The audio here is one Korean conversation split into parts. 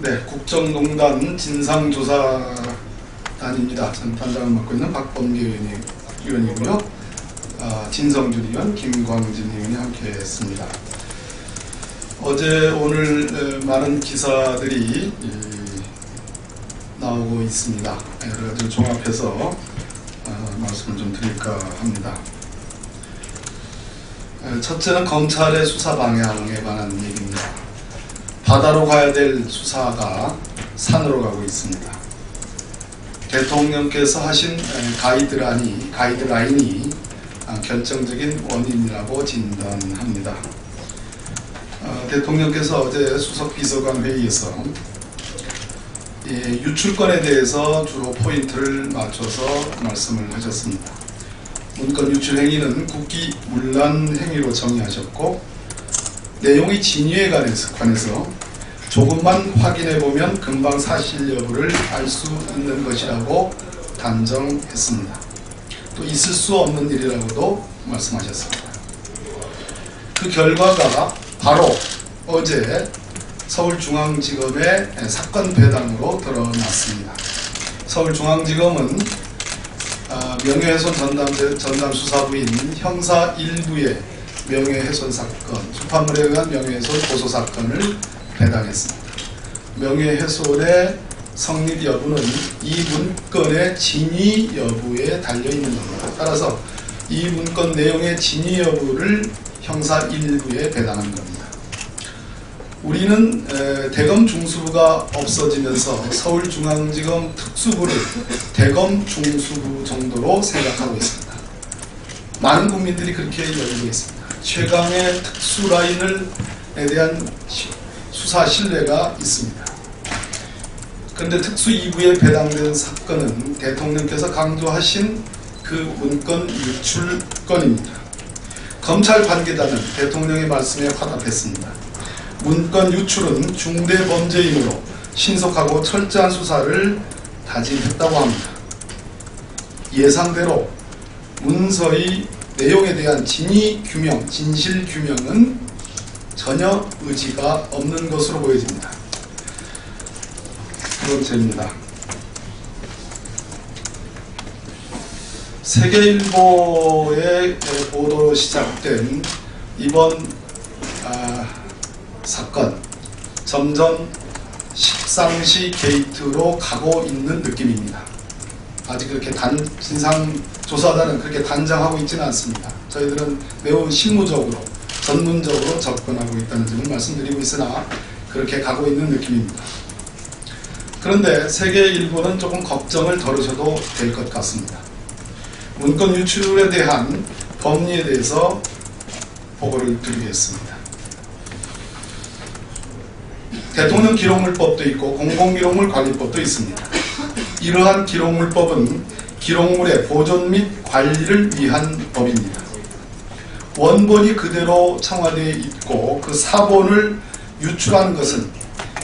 네, 국정농단 진상조사단입니다. 전 단장을 맡고 있는 박범계 의원이고요. 진성준 의원, 김광진 의원이 함께했습니다. 어제 오늘 많은 기사들이 나오고 있습니다. 여러 가지를 종합해서 말씀을 좀 드릴까 합니다. 첫째는 검찰의 수사 방향에 관한 얘기입니다. 바다로 가야 될 수사가 산으로 가고 있습니다. 대통령께서 하신 가이드라인이 결정적인 원인이라고 진단합니다. 대통령께서 어제 수석비서관 회의에서 유출권에 대해서 주로 포인트를 맞춰서 말씀을 하셨습니다. 문건 유출 행위는 국기문란 행위로 정의하셨고, 내용의 진위에 관해서 조금만 확인해보면 금방 사실 여부를 알 수 있는 것이라고 단정했습니다. 또 있을 수 없는 일이라고도 말씀하셨습니다. 그 결과가 바로 어제 서울중앙지검의 사건 배당으로 드러났습니다. 서울중앙지검은 명예훼손 전담 수사부인 형사 1부의 명예훼손 사건, 출판물에 의한 명예훼손 고소 사건을 배당했습니다. 명예훼손의 성립 여부는 이 문건의 진위 여부에 달려있는 겁니다. 따라서 이 문건 내용의 진위 여부를 형사 1부에 배당한 겁니다. 우리는 대검 중수부가 없어지면서 서울중앙지검 특수부를 대검 중수부 정도로 생각하고 있습니다. 많은 국민들이 그렇게 여기고 있습니다. 최강의 특수라인에 대한 수사 신뢰가 있습니다. 그런데 특수 2부에 배당된 사건은 대통령께서 강조하신 그 문건 유출 건입니다. 검찰 관계자는 대통령의 말씀에 화답했습니다. 문건 유출은 중대범죄이므로 신속하고 철저한 수사를 다짐했다고 합니다. 예상대로 문서의 내용에 대한 진위 규명, 진실 규명은 전혀 의지가 없는 것으로 보여집니다. 두 번째입니다. 세계일보의 보도로 시작된 이번 사건, 점점 십상시 게이트로 가고 있는 느낌입니다. 아직 그렇게 진상조사단은 그렇게 단정하고 있지는 않습니다. 저희들은 매우 실무적으로, 전문적으로 접근하고 있다는 점을 말씀드리고 있으나 그렇게 가고 있는 느낌입니다. 그런데 세계일보는 조금 걱정을 덜으셔도 될 것 같습니다. 문건 유출에 대한 법리에 대해서 보고를 드리겠습니다. 대통령 기록물법도 있고 공공기록물 관리법도 있습니다. 이러한 기록물법은 기록물의 보존 및 관리를 위한 법입니다. 원본이 그대로 청와대에 있고 그 사본을 유출한 것은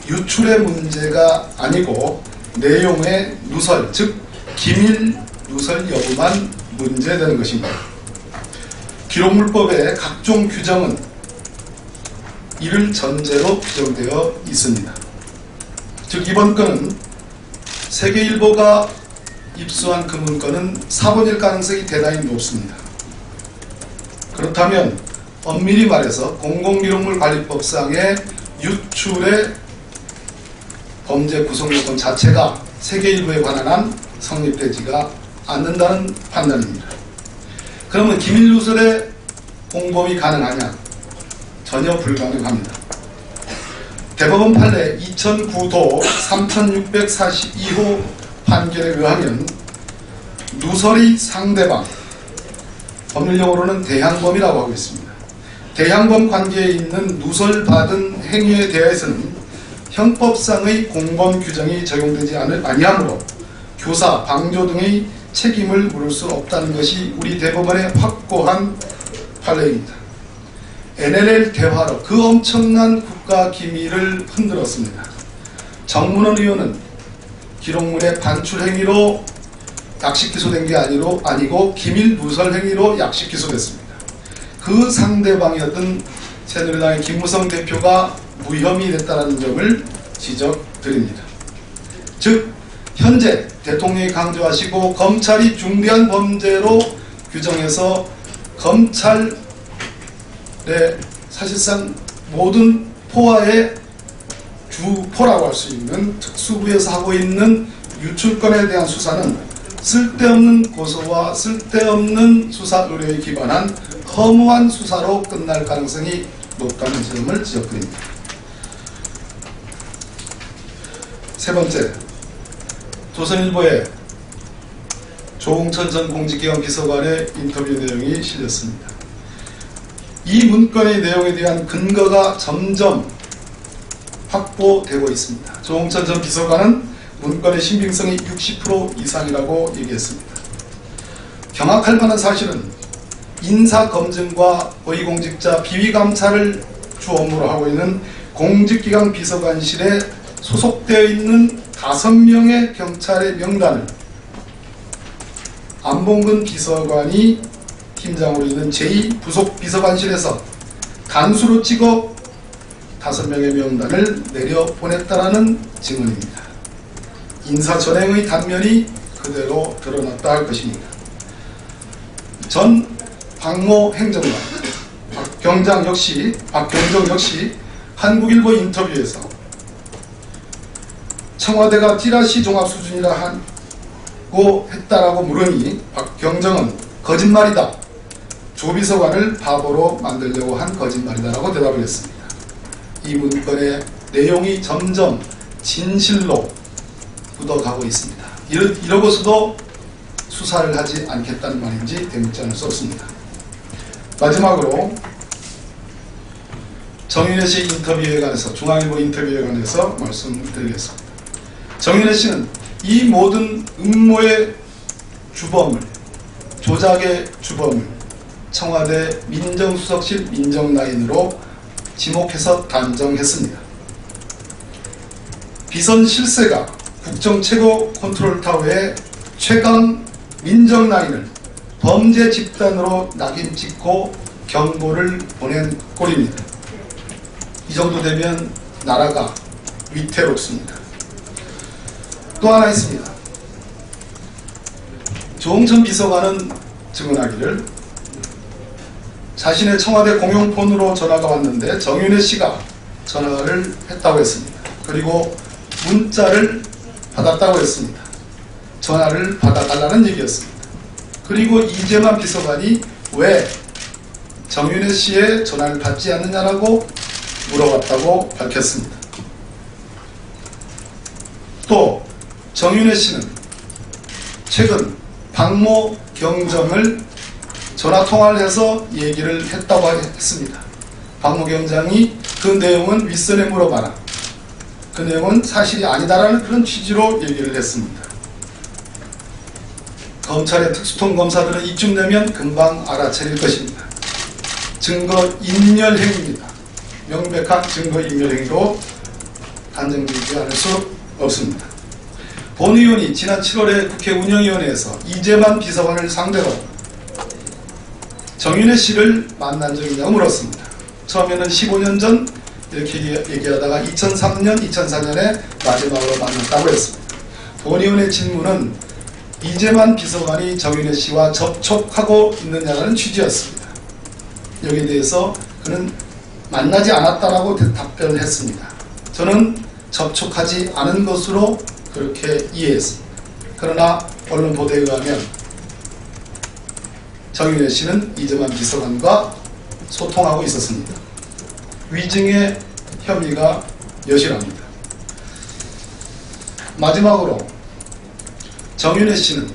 유출의 문제가 아니고 내용의 누설, 즉 기밀 누설 여부만 문제되는 것입니다. 기록물법의 각종 규정은 이를 전제로 규정되어 있습니다. 즉 이번 건은 세계일보가 입수한 그 문건은 사본일 가능성이 대단히 높습니다. 그렇다면 엄밀히 말해서 공공기록물 관리법상의 유출의 범죄 구성 요건 자체가 세계일보에 관한 한 성립되지가 않는다는 판단입니다. 그러면 기밀 누설의 공범이 가능하냐? 전혀 불가능합니다. 대법원 판례 2009도 3642호 판결에 의하면 누설의 상대방, 법률용어로는 대항범이라고 하고 있습니다. 대항범 관계에 있는 누설받은 행위에 대해서는 형법상의 공범 규정이 적용되지 아니하므로 교사, 방조 등의 책임을 물을 수 없다는 것이 우리 대법원의 확고한 판례입니다. NLL 대화로 그 엄청난 국가 기밀을 흔들었습니다. 정문원 의원은 기록물의 반출 행위로 약식 기소된 게 아니고 기밀 누설 행위로 약식 기소됐습니다. 그 상대방이었던 새누리당의 김무성 대표가 무혐의 됐다는 점을 지적드립니다. 드립니다. 즉 현재 대통령이 강조하시고 검찰이 중대한 범죄로 규정해서 검찰의 사실상 모든 포화의 주포라고 할 수 있는 특수부에서 하고 있는 유출건에 대한 수사는 쓸데없는 고소와 쓸데없는 수사 의뢰에 기반한 허무한 수사로 끝날 가능성이 높다는 점을 지적드립니다. 세 번째, 조선일보에 조홍천 전 공직기관 비서관의 인터뷰 내용이 실렸습니다. 이 문건의 내용에 대한 근거가 점점 확보되고 있습니다. 조홍천 전 비서관은 문건의 신빙성이 60% 이상이라고 얘기했습니다. 경악할 만한 사실은 인사검증과 고위공직자 비위감찰을 주 업무로 하고 있는 공직기관 비서관실에 소속되어 있는 5명의 경찰의 명단을 안봉근 비서관이 팀장으로 있는 제2부속비서관실에서 간수로 찍어 5명의 명단을 내려보냈다라는 증언입니다. 인사전행의 단면이 그대로 드러났다 할 것입니다. 전 박모 행정관 박경정 역시 한국일보 인터뷰에서 청와대가 찌라시 종합 수준이라 하고 했다라고 물으니 박경정은 거짓말이다. 조비서관을 바보로 만들려고 한 거짓말이다라고 대답을 했습니다. 이 문건의 내용이 점점 진실로 묻어가고 있습니다. 이러고서도 수사를 하지 않겠다는 말인지 되묻지 않을 수 없습니다. 마지막으로 정윤회 씨 인터뷰에 관해서 중앙일보 인터뷰에 관해서 말씀드리겠습니다. 정윤회 씨는 이 모든 음모의 주범을 조작의 주범을 청와대 민정수석실 민정라인으로 지목해서 단정했습니다. 비선 실세가 국정 최고 컨트롤 타워의 최강 민정라인을 범죄 집단으로 낙인 찍고 경고를 보낸 꼴입니다. 이 정도 되면 나라가 위태롭습니다. 또 하나 있습니다. 조홍천 비서관은 증언하기를 자신의 청와대 공용폰으로 전화가 왔는데 정윤회 씨가 전화를 했다고 했습니다. 그리고 문자를 받았다고 했습니다. 전화를 받아달라는 얘기였습니다. 그리고 이재만 비서관이 왜 정윤회 씨의 전화를 받지 않느냐라고 물어봤다고 밝혔습니다. 또 정윤회 씨는 최근 박모 경정을 전화통화를 해서 얘기를 했다고 했습니다. 박모 경장이 그 내용은 윗선에 물어봐라. 그 내용은 사실이 아니다라는 그런 취지로 얘기를 했습니다. 검찰의 특수통 검사들은 이쯤 되면 금방 알아차릴 것입니다. 증거인멸행위입니다. 명백한 증거인멸행위로 단정되지 않을 수 없습니다. 본 의원이 지난 7월에 국회 운영위원회에서 이재만 비서관을 상대로 정윤회 씨를 만난 적이 있냐고 물었습니다. 처음에는 15년 전 이렇게 얘기하다가 2003년, 2004년에 마지막으로 만났다고 했습니다. 본 의원의 질문은 이재만 비서관이 정윤회 씨와 접촉하고 있느냐는 취지였습니다. 여기에 대해서 그는 만나지 않았다라고 답변을 했습니다. 저는 접촉하지 않은 것으로 그렇게 이해했습니다. 그러나 언론 보도에 의하면 정윤회 씨는 이재만 비서관과 소통하고 있었습니다. 위증의 혐의가 여실합니다. 마지막으로 정윤회 씨는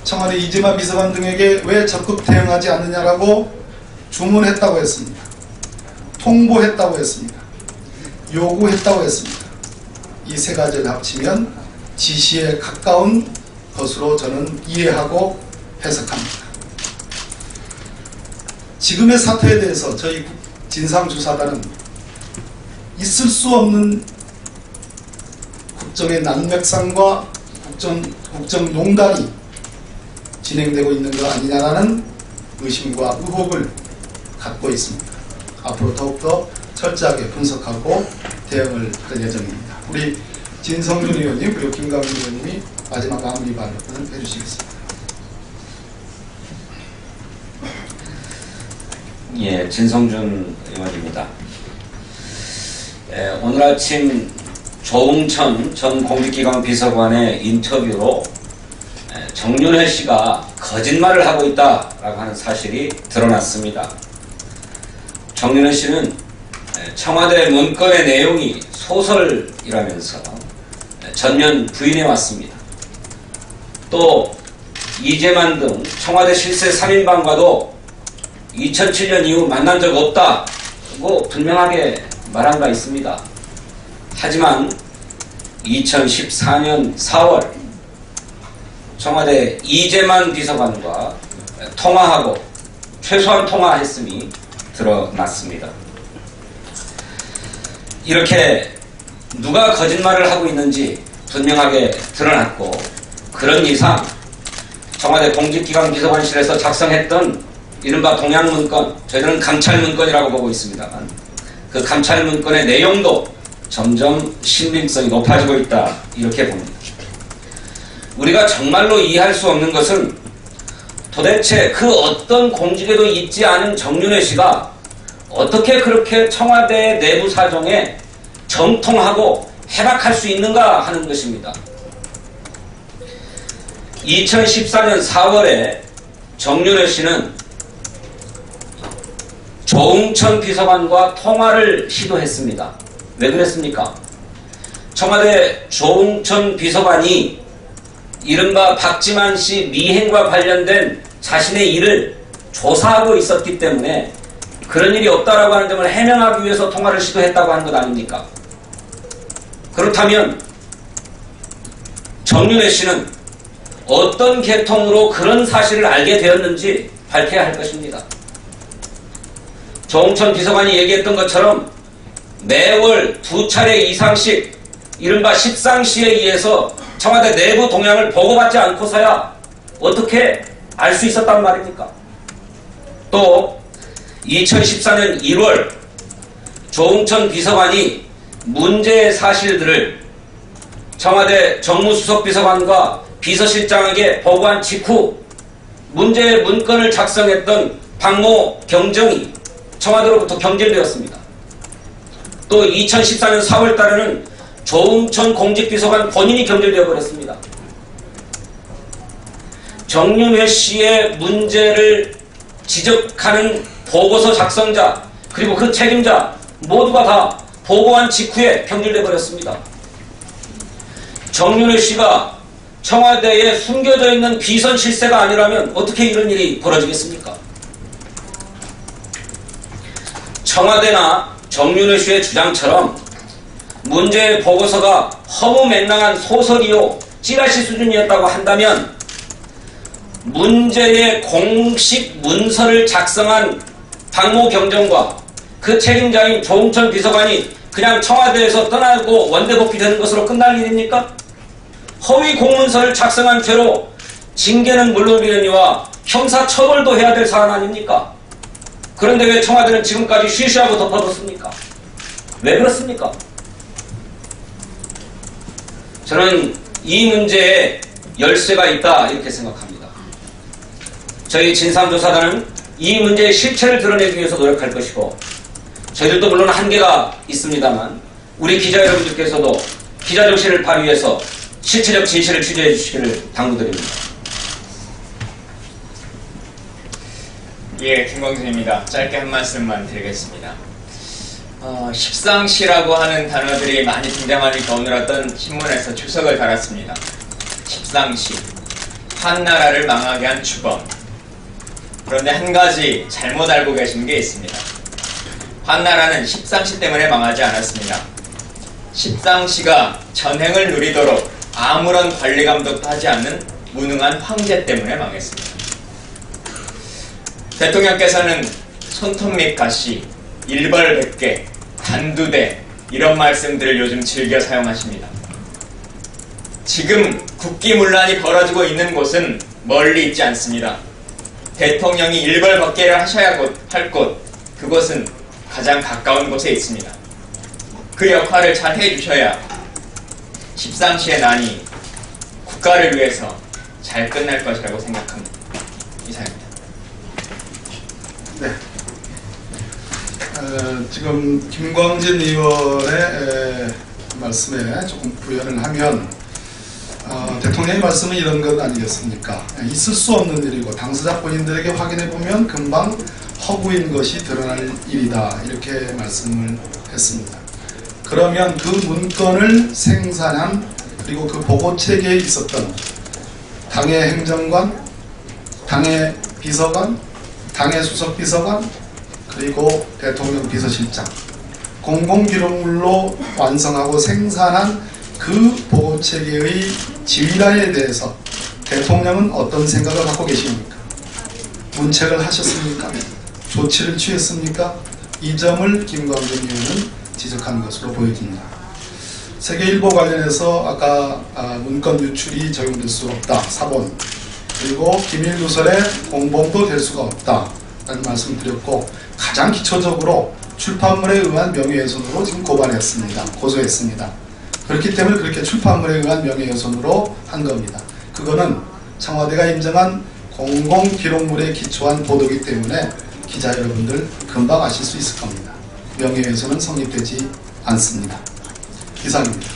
청와대 이재만 비서관 등에게 왜 적극 대응하지 않느냐라고 주문했다고 했습니다. 통보했다고 했습니다. 요구했다고 했습니다. 이 세 가지를 합치면 지시에 가까운 것으로 저는 이해하고 해석합니다. 지금의 사태에 대해서 저희 진상조사단은 있을 수 없는 국정의 난맥상과 국정농단이 진행되고 있는 것 아니냐라는 의심과 의혹을 갖고 있습니다. 앞으로 더욱더 철저하게 분석하고 대응을 할 예정입니다. 우리 진성준 의원님 그리고 김광민 의원님이 마지막 마무리 발언을 해주시겠습니다. 예, 진성준 의원입니다. 오늘 아침 조응천 전 공직기강 비서관의 인터뷰로 정윤회 씨가 거짓말을 하고 있다라고 하는 사실이 드러났습니다. 정윤회 씨는 청와대 문건의 내용이 소설이라면서 전면 부인해 왔습니다. 또 이재만 등 청와대 실세 3인방과도 2007년 이후 만난 적 없다고 분명하게 말한 바 있습니다. 하지만 2014년 4월 청와대 이재만 비서관과 통화하고 최소한 통화했음이 드러났습니다. 이렇게 누가 거짓말을 하고 있는지 분명하게 드러났고, 그런 이상 청와대 공직기강 비서관실에서 작성했던 이른바 동양문건, 저희들은 감찰문건이라고 보고 있습니다만, 그 감찰문건의 내용도 점점 신빙성이 높아지고 있다, 이렇게 봅니다. 우리가 정말로 이해할 수 없는 것은 도대체 그 어떤 공직에도 있지 않은 정윤회 씨가 어떻게 그렇게 청와대 내부 사정에 정통하고 해박할 수 있는가 하는 것입니다. 2014년 4월에 정윤회 씨는 조응천 비서관과 통화를 시도했습니다. 왜 그랬습니까? 청와대 조응천 비서관이 이른바 박지만 씨 미행과 관련된 자신의 일을 조사하고 있었기 때문에 그런 일이 없다라고 하는 점을 해명하기 위해서 통화를 시도했다고 하는 것 아닙니까? 그렇다면 정윤회 씨는 어떤 계통으로 그런 사실을 알게 되었는지 밝혀야 할 것입니다. 조응천 비서관이 얘기했던 것처럼 매월 2차례 이상씩 이른바 십상시에 의해서 청와대 내부 동향을 보고받지 않고서야 어떻게 알 수 있었단 말입니까? 또 2014년 1월 조응천 비서관이 문제의 사실들을 청와대 정무수석 비서관과 비서실장에게 보고한 직후 문제의 문건을 작성했던 박모 경정이 청와대로부터 경질되었습니다. 또 2014년 4월 달에는 조응천 공직비서관 본인이 경질되어 버렸습니다. 정윤회 씨의 문제를 지적하는 보고서 작성자 그리고 그 책임자 모두가 다 보고한 직후에 경질되어 버렸습니다. 정윤회 씨가 청와대에 숨겨져 있는 비선 실세가 아니라면 어떻게 이런 일이 벌어지겠습니까? 청와대나 정윤회 씨의 주장처럼 문제의 보고서가 허무맹랑한 소설이요 찌라시 수준이었다고 한다면 문제의 공식 문서를 작성한 박모 경정과 그 책임자인 조응천 비서관이 그냥 청와대에서 떠나고 원대 복귀되는 것으로 끝날 일입니까? 허위 공문서를 작성한 죄로 징계는 물론이거니와 형사처벌도 해야 될 사안 아닙니까? 그런데 왜 청와대는 지금까지 쉬쉬하고 덮어뒀습니까? 왜 그렇습니까? 저는 이 문제에 열쇠가 있다 이렇게 생각합니다. 저희 진상조사단은 이 문제의 실체를 드러내기 위해서 노력할 것이고, 저희들도 물론 한계가 있습니다만 우리 기자 여러분들께서도 기자정신을 발휘해서 실체적 진실을 취재해 주시기를 당부드립니다. 예, 김광준입니다. 짧게 한 말씀만 드리겠습니다. 십상시라고 하는 단어들이 많이 등장하니까 오늘 어떤 신문에서 주석을 달았습니다. 십상시, 한나라를 망하게 한 주범. 그런데 한 가지 잘못 알고 계신 게 있습니다. 한나라는 십상시 때문에 망하지 않았습니다. 십상시가 전행을 누리도록 아무런 관리 감독도 하지 않는 무능한 황제 때문에 망했습니다. 대통령께서는 손톱 및 가시, 일벌 100개, 단두대 이런 말씀들을 요즘 즐겨 사용하십니다. 지금 국기문란이 벌어지고 있는 곳은 멀리 있지 않습니다. 대통령이 일벌 100개를 하셔야 할 곳, 그곳은 가장 가까운 곳에 있습니다. 그 역할을 잘 해주셔야 13시의 난이 국가를 위해서 잘 끝날 것이라고 생각합니다. 이상입니다. 네. 지금 김광진 의원의 말씀에 조금 부연을 하면 대통령의 말씀은 이런 것 아니겠습니까? 있을 수 없는 일이고 당사자 본인들에게 확인해 보면 금방 허구인 것이 드러날 일이다, 이렇게 말씀을 했습니다. 그러면 그 문건을 생산한, 그리고 그 보고 체계에 있었던 당의 행정관, 당의 비서관, 당의 수석비서관, 그리고 대통령 비서실장, 공공기록물로 완성하고 생산한 그 보고체계의 지휘라에 대해서 대통령은 어떤 생각을 갖고 계십니까? 문책을 하셨습니까? 조치를 취했습니까? 이 점을 김광진 의원은 지적한 것으로 보여집니다. 세계일보 관련해서 아까 문건 유출이 적용될 수 없다, 사본, 그리고 기밀누설의 공범도 될 수가 없다 라는 말씀을 드렸고, 가장 기초적으로 출판물에 의한 명예훼손으로 지금 고소했습니다. 그렇기 때문에 그렇게 출판물에 의한 명예훼손으로 한 겁니다. 그거는 청와대가 인정한 공공기록물에 기초한 보도이기 때문에 기자 여러분들 금방 아실 수 있을 겁니다. 명예훼손은 성립되지 않습니다. 이상입니다.